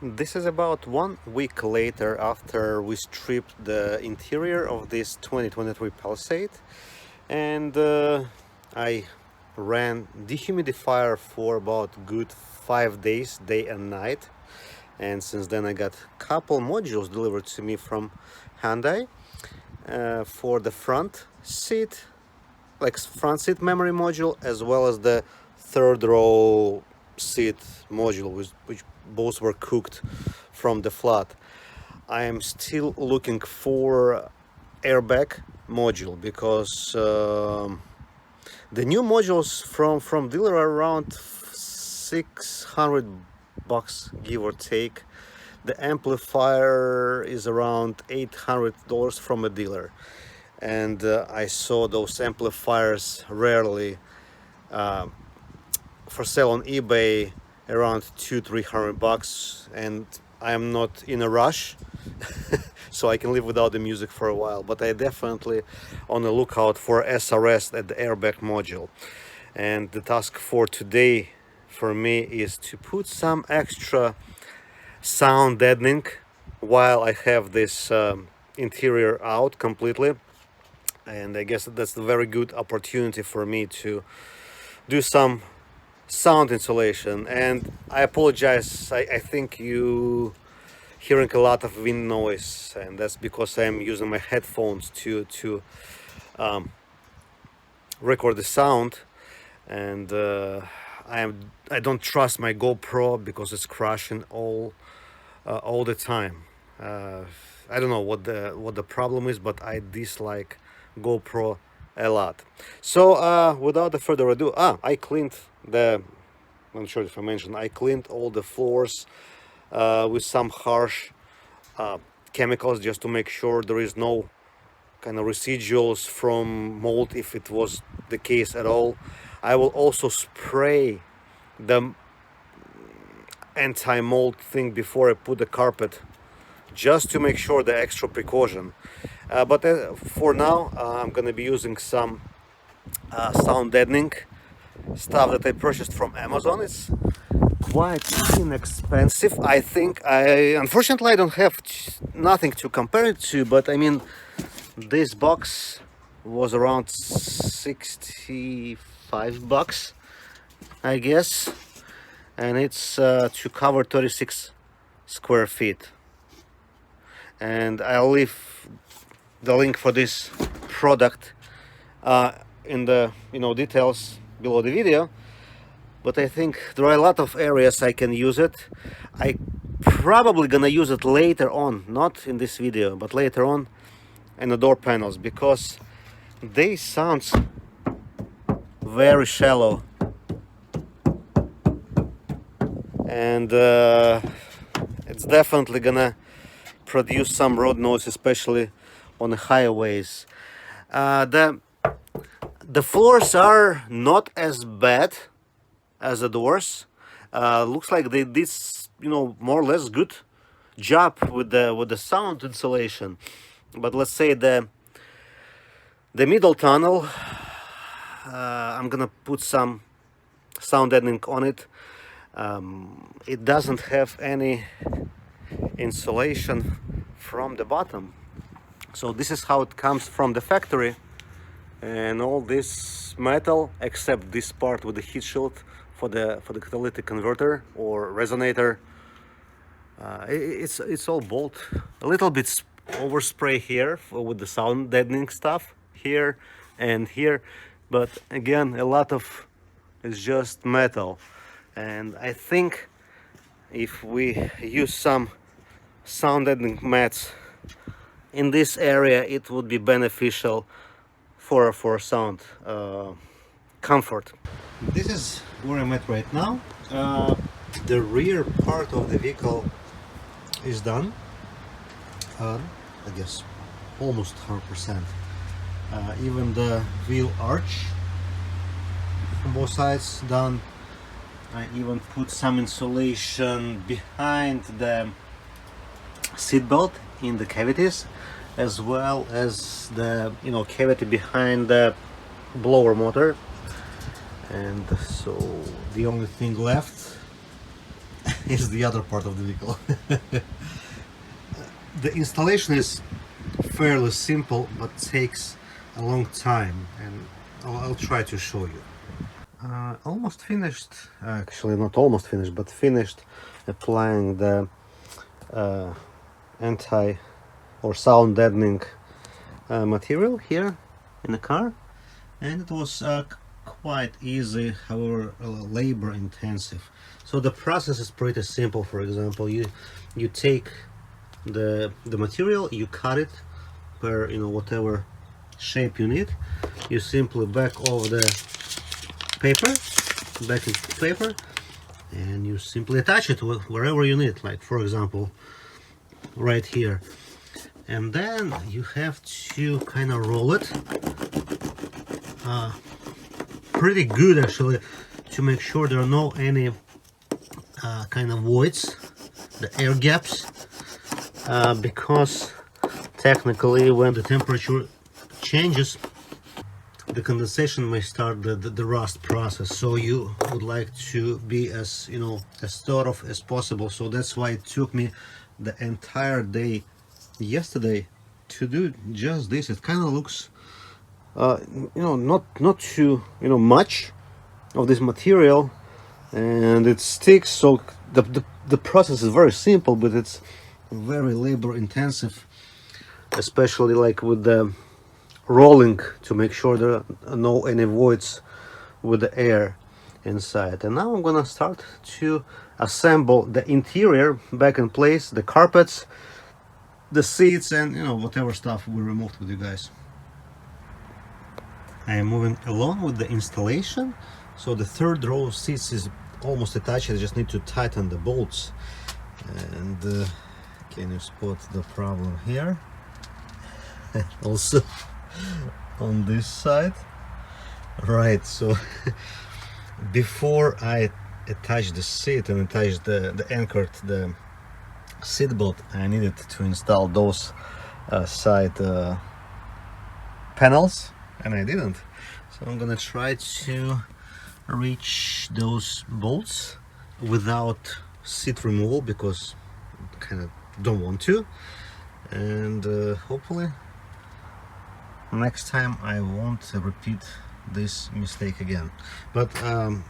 This is about 1 week later after we stripped the interior of this 2023 Palisade, and I ran dehumidifier for about good 5 days, day and night. And since then I got couple modules delivered to me from Hyundai for the front seat, like front seat memory module, as well as the third row seat module, which both were cooked from the flat. I am still looking for airbag module because the new modules from dealer are around $600, give or take. The amplifier is around $800 from a dealer, and I saw those amplifiers rarely for sale on eBay around $200-300, and I am not in a rush so I can live without the music for a while, but I definitely on the lookout for SRS at the airbag module. And the task for today for me is to put some extra sound deadening while I have this interior out completely. And I guess that's a very good opportunity for me to do some sound insulation. And I apologize, I think you hearing a lot of wind noise, and that's because I'm using my headphones to record the sound. And I don't trust my GoPro because it's crashing all the time. I don't know what the problem is, but I dislike GoPro a lot. So without further ado, I cleaned I'm not sure if I mentioned, I cleaned all the floors with some harsh chemicals, just to make sure there is no kind of residuals from mold, if it was the case at all. I will also spray the anti-mold thing before I put the carpet, just to make sure, the extra precaution. But for now, I'm gonna be using some sound deadening stuff that I purchased from Amazon. It's quite inexpensive, I think. Unfortunately I don't have nothing to compare it to, but I mean, this box was around $65, I guess, and it's to cover 36 square feet. And I'll leave the link for this product in the details below the video. But I think there are a lot of areas I can use it. I probably gonna use it later on, not in this video, but later on in the door panels, because they sound very shallow, and it's definitely gonna produce some road noise, especially on the highways. The floors are not as bad as the doors. Looks like they did more or less good job with the sound insulation. But let's say the middle tunnel, I'm gonna put some sound deadening on it. It doesn't have any insulation from the bottom, so this is how it comes from the factory. And all this metal, except this part with the heat shield for the catalytic converter or resonator, it's all bolt. A little bit overspray here with the sound deadening stuff here and here, but again, a lot of it's just metal. And I think if we use some sound deadening mats in this area, it would be beneficial for sound comfort. This is where I'm at right now. The rear part of the vehicle is done. I guess almost 100%. Even the wheel arch from both sides done. I even put some insulation behind the seat belt in the cavities, as well as the cavity behind the blower motor. And so the only thing left is the other part of the vehicle. The installation is fairly simple but takes a long time, and I'll try to show you. Almost finished, actually not almost finished, but finished applying the anti or sound deadening material here in the car, and it was quite easy, however labor intensive. So the process is pretty simple. For example, you take the material, you cut it per whatever shape you need. You simply back off the paper, back into paper, and you simply attach it wherever you need, like for example right here. And then you have to kind of roll it pretty good actually, to make sure there are no any kind of voids, the air gaps, because technically when the temperature changes, the condensation may start the rust process. So you would like to be as as thought of as possible. So that's why it took me the entire day yesterday to do just this. It kind of looks not too much of this material, and it sticks. So the process is very simple, but it's very labor intensive, especially like with the rolling, to make sure there are no any voids with the air inside. And now I'm gonna start to assemble the interior back in place, the carpets, the seats, and whatever stuff we removed with you guys. I am moving along with the installation. So the third row of seats is almost attached. I just need to tighten the bolts. And can you spot the problem here? Also on this side, right? So before I attach the seat and attach the anchor to the seat belt, I needed to install those side panels, and I didn't. So I'm gonna try to reach those bolts without seat removal, because I kind of don't want to, and hopefully next time I won't repeat this mistake again. But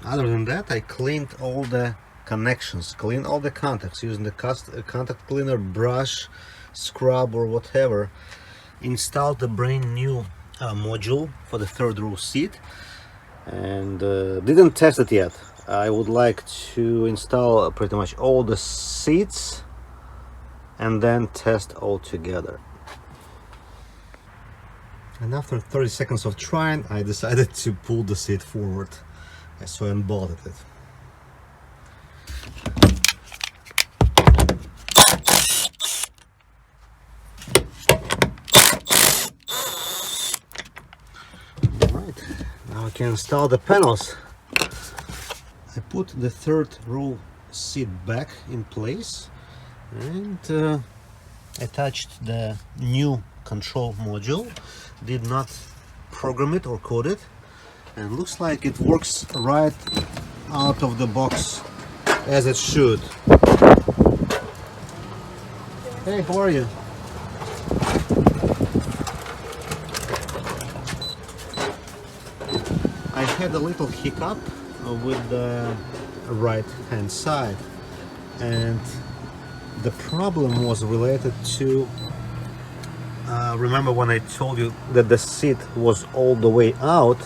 other than that, I cleaned all the connections, cleaned all the contacts using the contact cleaner, brush, scrub, or whatever. Installed the brand new module for the third row seat, and didn't test it yet. I would like to install pretty much all the seats and then test all together. And after 30 seconds of trying, I decided to pull the seat forward, so I unbolted it. Alright, now I can install the panels. I put the third row seat back in place and attached the new control module. Did not program it or code it, and looks like it works right out of the box as it should. Hey, how are you? I had a little hiccup with the right hand side, and the problem was related to remember when I told you that the seat was all the way out?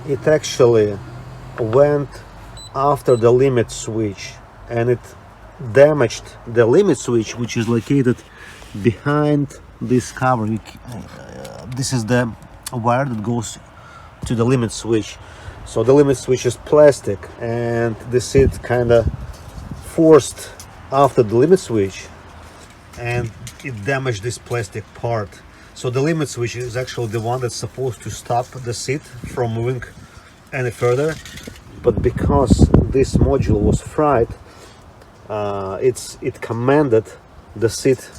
It actually went after the limit switch, and it damaged the limit switch, which is located behind this cover. This is the wire that goes to the limit switch. So the limit switch is plastic, and the seat kind of forced after the limit switch, and it damaged this plastic part. So the limit switch is actually the one that's supposed to stop the seat from moving any further, but because this module was fried, it commanded the seat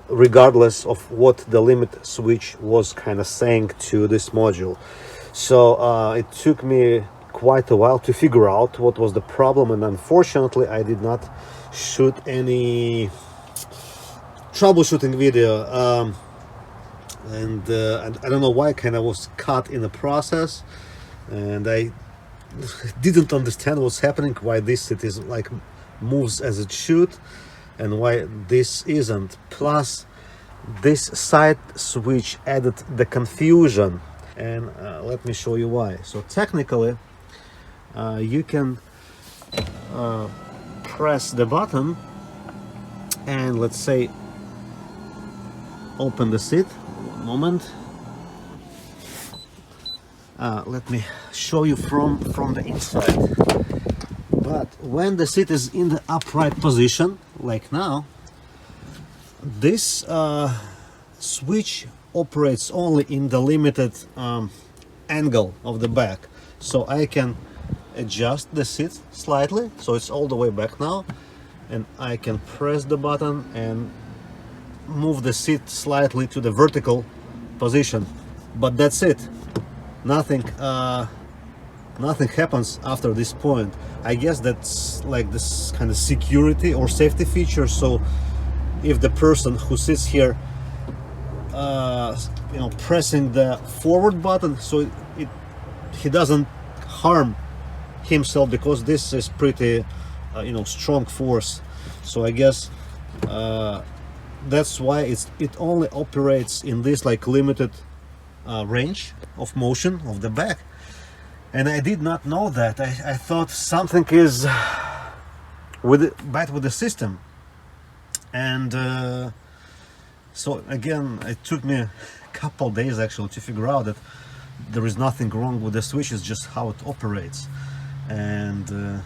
regardless of what the limit switch was kind of saying to this module. So it took me quite a while to figure out what was the problem, and unfortunately I did not shoot any troubleshooting video, and I don't know why, kind of was caught in the process, and I didn't understand what's happening, why this it is like moves as it should and why this isn't. Plus this side switch added the confusion, and let me show you why. So technically you can press the button and, let's say, open the seat. One moment. Let me show you from the inside. But when the seat is in the upright position, like now, this switch operates only in the limited angle of the back. So I can adjust the seat slightly, so it's all the way back now, and I can press the button and move the seat slightly to the vertical position. But that's it. Nothing happens after this point. I guess that's like this kind of security or safety feature. So if the person who sits here, pressing the forward button, so he doesn't harm himself, because this is pretty, strong force. So I guess that's why it only operates in this like limited range of motion of the back. And I did not know that. I thought something is bad with the system, and so again it took me a couple days actually to figure out that there is nothing wrong with the switch, it's just how it operates. And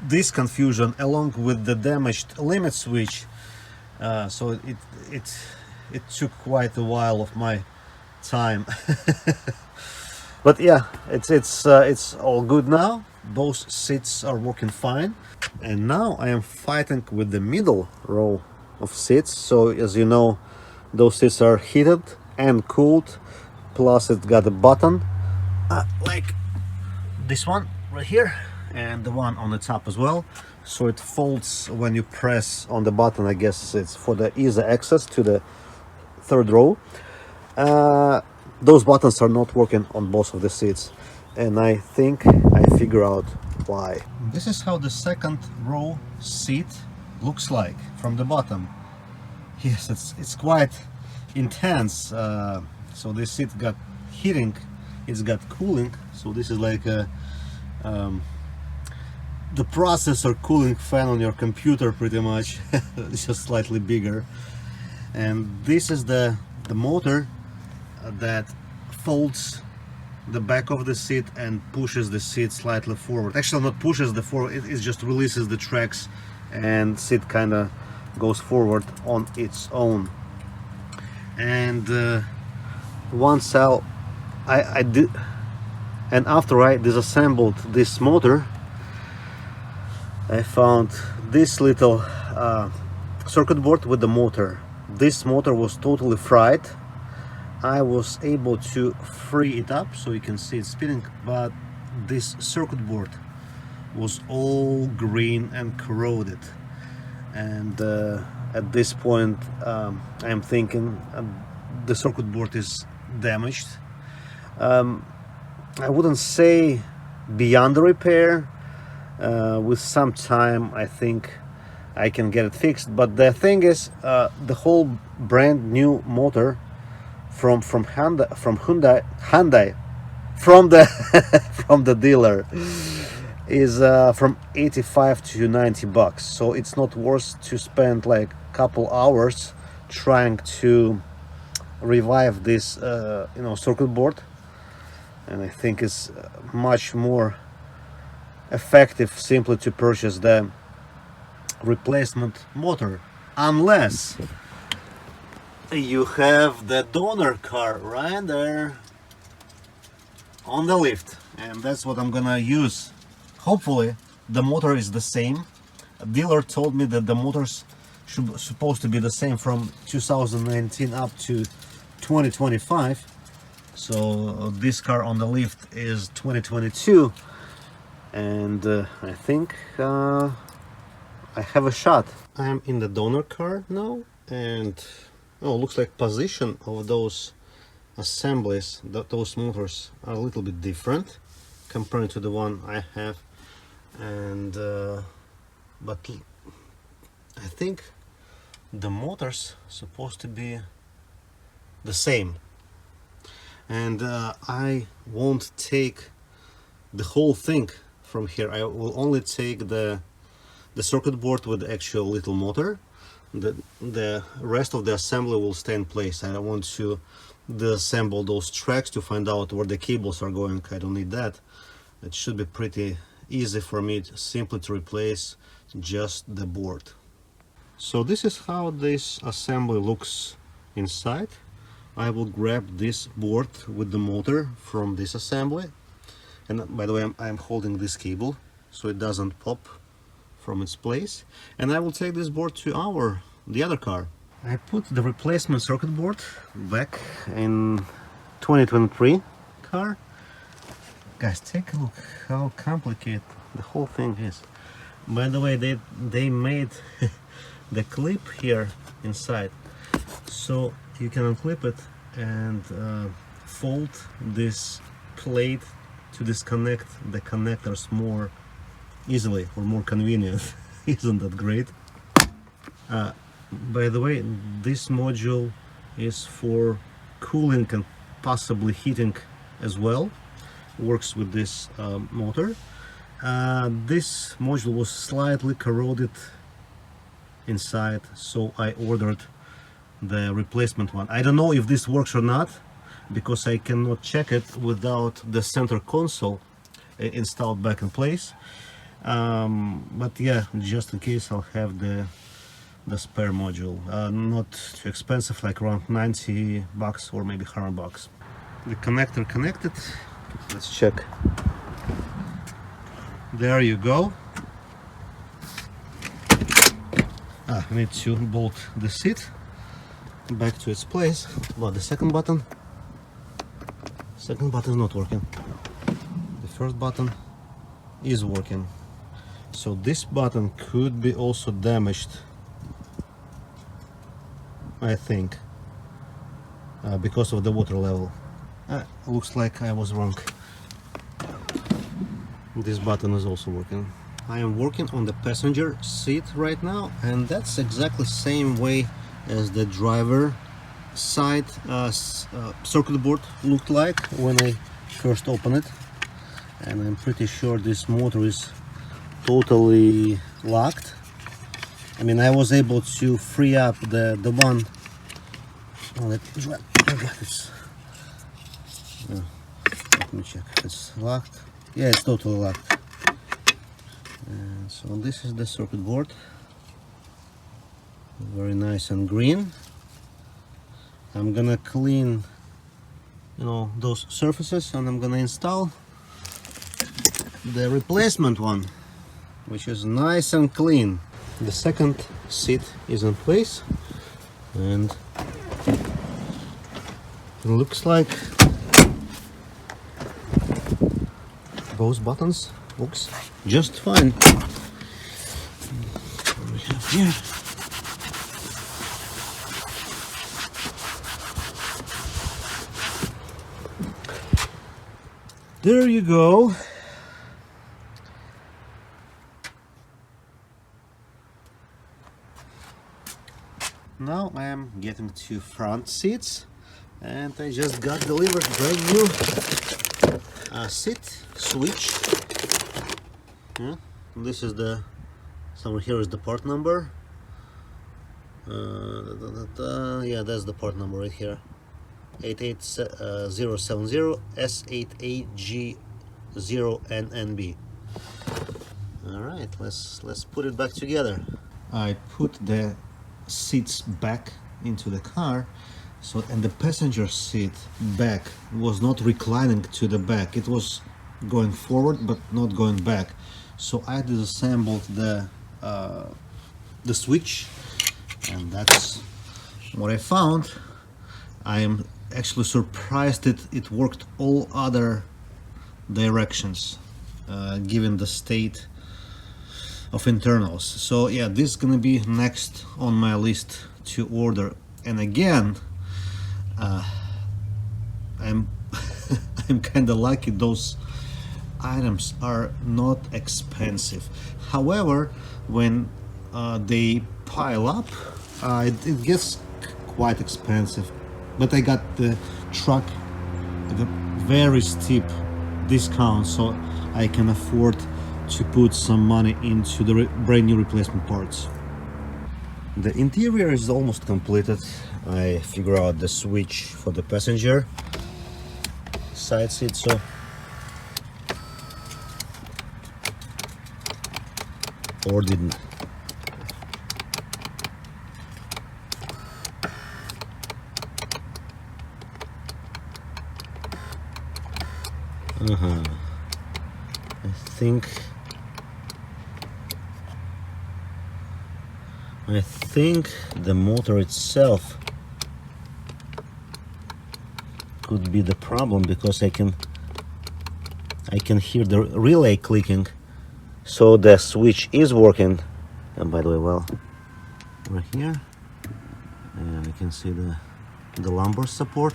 this confusion, along with the damaged limit switch, so it took quite a while of my time. But yeah, it's all good now. Both seats are working fine, and now I am fighting with the middle row of seats. So as you know, those seats are heated and cooled, plus it got a button like this one right here, and the one on the top as well. So it folds when you press on the button. I guess it's for the easy access to the third row. Those buttons are not working on both of the seats, and I think I figure out why. This is how the second row seat looks like from the bottom. Yes, it's quite intense. So this seat got heating, it's got cooling. So this is like a the processor cooling fan on your computer, pretty much. It's just slightly bigger. And this is the motor that folds the back of the seat and pushes the seat slightly forward. Actually, not pushes the forward, it just releases the tracks, and seat kind of goes forward on its own. And once I did, and after I disassembled this motor, I found this little circuit board with the motor. This motor was totally fried. I was able to free it up so you can see it spinning, but this circuit board was all green and corroded. And at this point I'm thinking the circuit board is damaged. I wouldn't say beyond the repair. With some time I think I can get it fixed, but the thing is, the whole brand new motor from Hyundai from the from the dealer is from 85 to 90 bucks. So it's not worth to spend like a couple hours trying to revive this circuit board. And I think it's much more effective simply to purchase the replacement motor, unless you have the donor car right there on the lift, and that's what I'm gonna use. Hopefully the motor is the same. A dealer told me that the motors supposed to be the same from 2019 up to 2025, So this car on the lift is 2022, and I think I have a shot. I'm in the donor car now, and oh, looks like position of those assemblies, those motors are a little bit different compared to the one I have, and but I think the motors supposed to be the same, and I won't take the whole thing from here. I will only take the circuit board with the actual little motor. The rest of the assembly will stay in place. I don't want to disassemble those tracks to find out where the cables are going. I don't need that. It should be pretty easy for me simply to replace just the board. So this is how this assembly looks inside. I will grab this board with the motor from this assembly, and by the way, I'm holding this cable so it doesn't pop from its place, and I will take this board to the other car. I put the replacement circuit board back in 2023 car. Guys, take a look how complicated the whole thing is. By the way, they made the clip here inside, so you can unclip it and fold this plate to disconnect the connectors more easily or more convenient. Isn't that great? By the way, this module is for cooling and possibly heating as well. Works with this motor. This module was slightly corroded inside, so I ordered the replacement one. I don't know if this works or not, because I cannot check it without the center console installed back in place. But yeah, just in case, I'll have the spare module. Not too expensive, like around 90 bucks or maybe 100 bucks. The connector connected. Let's check. There you go. I need to bolt the seat back to its place. But the second button is not working. The first button is working. So this button could be also damaged, I think, because of the water level. Looks like I was wrong. This button is also working. I am working on the passenger seat right now, and that's exactly the same way as the driver side circuit board looked like when I first opened it. And I'm pretty sure this motor is totally locked. I mean, I was able to free up the one. Oh, let me check if it's locked. Yeah, it's totally locked. And so this is the circuit board. Very nice and green. I'm gonna clean, those surfaces, and I'm gonna install the replacement one, which is nice and clean. The second seat is in place, and it looks like both buttons works just fine. What we have here? There you go. Now I am getting to front seats, and I just got delivered brand new seat switch. Yeah, this is somewhere here is the part number. Yeah, that's the part number right here. 88070 S8AG0NNB. All right, let's put it back together. I put the seats back into the car, and the passenger seat back was not reclining to the back. It was going forward but not going back. So I disassembled the switch, and that's what I found. I am actually surprised it worked all other directions, given the state of internals. So yeah, this is gonna be next on my list to order. And again, I'm I'm kind of lucky those items are not expensive. However, when they pile up, it gets quite expensive. But I got the truck at a very steep discount, so I can afford to put some money into the brand new replacement parts. The interior is almost completed. I figure out the switch for the passenger side seat, so or didn't. I think the motor itself could be the problem, because I can hear the relay clicking, so the switch is working. And by the way, well, right here, and I can see the lumbar support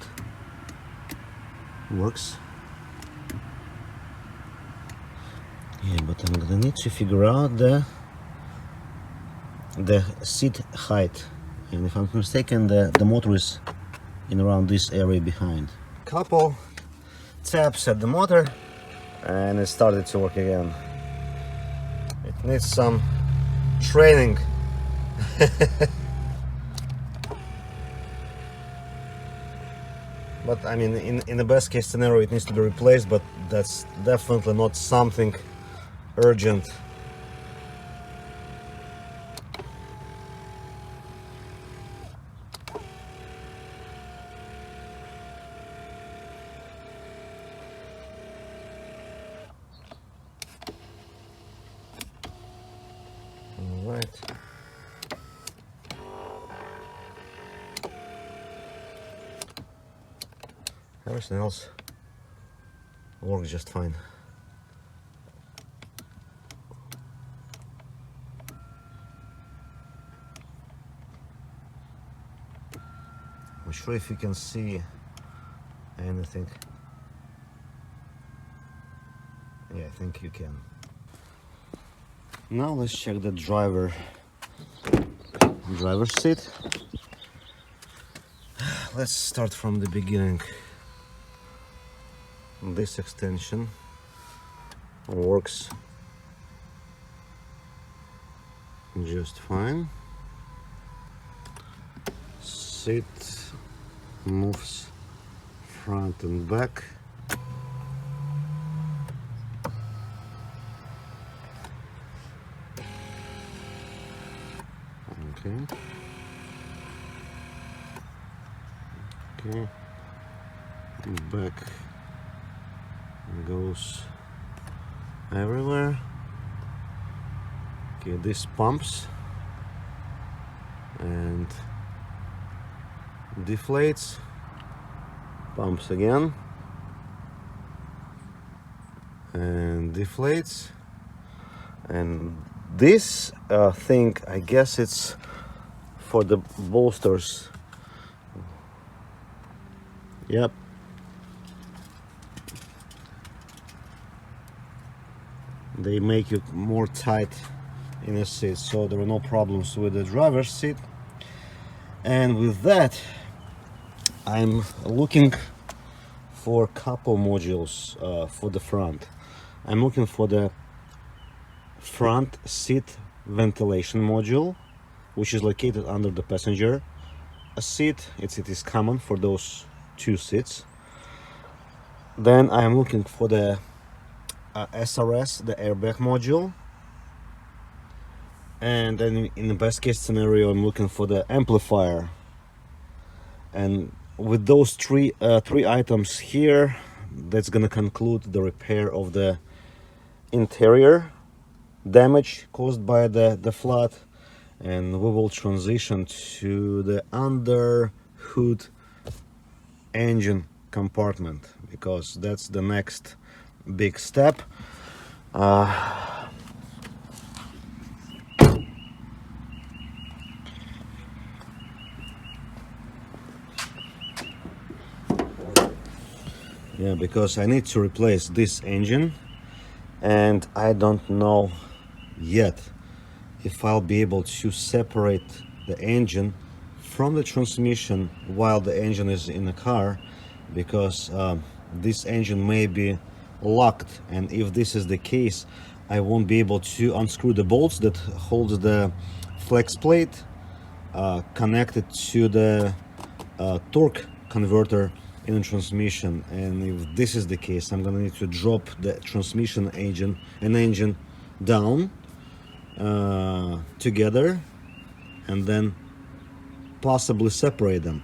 works. Yeah, but I'm gonna need to figure out the seat height, and if I'm not mistaken, the motor is in around this area behind. Couple taps at the motor and it started to work again. It needs some training. But I mean, in the best case scenario it needs to be replaced, but that's definitely not something urgent. All right. Everything else works just fine. I'm sure if you can see anything. Yeah, I think you can. Now let's check the driver's seat. Let's start from the beginning. This extension works just fine. Seat moves front and back. Okay. Back goes everywhere. Okay, this pumps and deflates, pumps again and deflates. And this thing, I guess it's for the bolsters. Yep. They make it more tight in the seat, so there are no problems with the driver's seat. And with that, I'm looking for a couple modules for the front. I'm looking for the front seat ventilation module, which is located under the passenger seat. It is common for those two seats. Then I am looking for the SRS, the airbag module, and then in the best case scenario I'm looking for the amplifier. And with those three items here, that's gonna conclude the repair of the interior damage caused by the flood, and we will transition to the under hood engine compartment, because that's the next big step. Yeah, because I need to replace this engine, and I don't know yet if I'll be able to separate the engine from the transmission while the engine is in the car, because this engine may be locked, and if this is the case, I won't be able to unscrew the bolts that holds the flex plate connected to the torque converter in the transmission. And if this is the case, I'm gonna need to drop the transmission engine down together, and then possibly separate them.